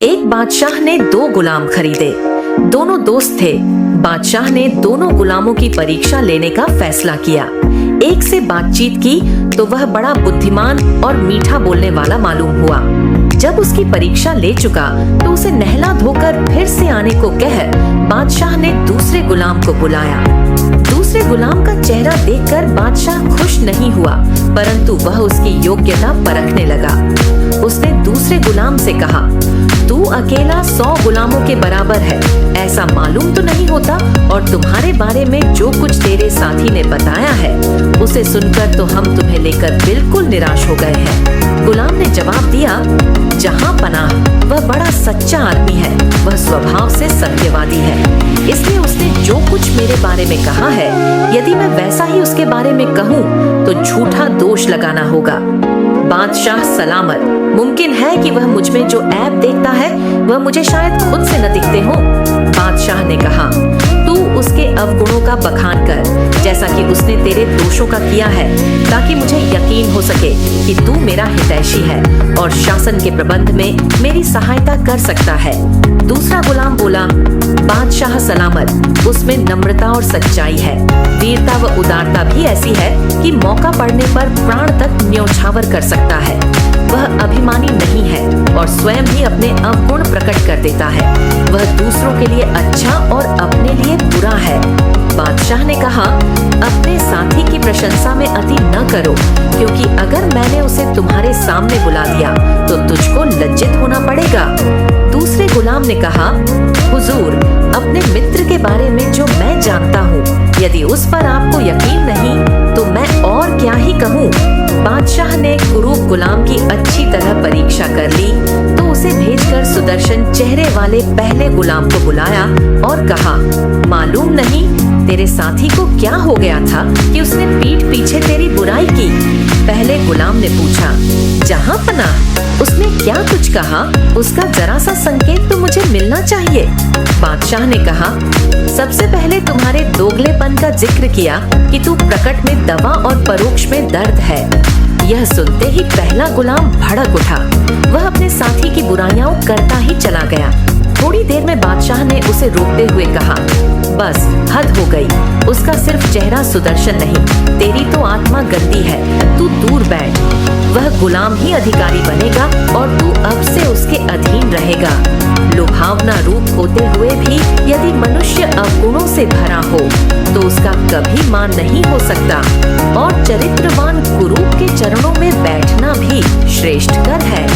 एक बादशाह ने दो गुलाम खरीदे। दोनों दोस्त थे। बादशाह ने दोनों गुलामों की परीक्षा लेने का फैसला किया। एक से बातचीत की तो वह बड़ा बुद्धिमान और मीठा बोलने वाला मालूम हुआ। जब उसकी परीक्षा ले चुका तो उसे नहला धोकर फिर से आने को कह बादशाह ने दूसरे गुलाम को बुलाया। दूसरे गुलाम का चेहरा देखकर बादशाह खुश नहीं हुआ, परंतु वह उसकी योग्यता परखने लगा। उसने दूसरे गुलाम से कहा, तू अकेला 100 गुलामों के बराबर है, ऐसा मालूम तो नहीं होता, और तुम्हारे बारे में जो कुछ तेरे साथी ने बताया है उसे सुनकर तो हम तुम्हें लेकर बिल्कुल निराश हो गए हैं। गुलाम ने जवाब दिया, जहां पनाह, वह बड़ा सच्चा आदमी है, वह स्वभाव से सत्यवादी है, इसलिए उसने जो कुछ मेरे बारे में कहा है, यदि मैं वैसा ही उसके बारे में कहूँ तो झूठा दोष लगाना होगा। बादशाह सलामत। मुमकिन है कि वह मुझ में जो ऐब देखता है वह मुझे शायद खुद से न दिखते हो। बादशाह ने कहा, तू उसके अवगुणों का बखान कर, जैसा कि उसने तेरे दोषों का किया है, ताकि मुझे यकीन हो सके कि तू मेरा हितैषी है और शासन के प्रबंध में मेरी सहायता कर सकता है। दूसरा गुलाम बोला, बादशाह सलामत, उसमें नम्रता और सच्चाई है, वीरता व उदारता भी ऐसी है कि मौका पड़ने पर प्राण तक न्योछावर कर सकता है। वह अभिमानी नहीं है और स्वयं ही अपने अवगुण प्रकट कर देता है। वह दूसरों के लिए अच्छा और अपने लिए बुरा है। बादशाह ने कहा, अपने साथी की प्रशंसा में अति न करो, क्योंकि अगर मैंने उसे तुम्हारे सामने बुला दिया तो तुझको लज्जित होना पड़ेगा। दूसरे गुलाम ने कहा, हुजूर, अपने मित्र के बारे में जो मैं जानता हूँ, यदि उस पर आपको यकीन नहीं तो मैं और क्या ही कहूँ। बादशाह ने कुरूप गुलाम की अच्छी तरह परीक्षा कर ली तो उसे भेजकर सुदर्शन चेहरे वाले पहले गुलाम को बुलाया और कहा, मालूम नहीं तेरे साथी को क्या हो गया था कि उसने पीठ पीछे तेरी बुराई की। पहले गुलाम ने पूछा, जहां पनाह, उसने क्या कुछ कहा, उसका जरा सा संकेत तो मुझे मिलना चाहिए। बादशाह ने कहा, सबसे पहले तुम्हारे दोगलेपन का जिक्र किया कि तू प्रकट में दवा और परोक्ष में दर्द है। यह सुनते ही पहला गुलाम भड़क उठा। वह अपने साथी की बुराइयां करता ही चला गया। थोड़ी देर में बादशाह ने उसे रोकते हुए कहा, बस हद हो गई। उसका सिर्फ चेहरा सुदर्शन नहीं, तेरी तो आत्मा गंदी है, तू दूर बैठ। वह गुलाम ही अधिकारी बनेगा और तू अब से उसके अधीन रहेगा। लुभावना रूप होते हुए भी यदि मनुष्य अवगुणों से भरा हो तो उसका कभी मान नहीं हो सकता, और चरित्रवान कुरूप के चरणों में बैठना भी श्रेष्ठ कर है।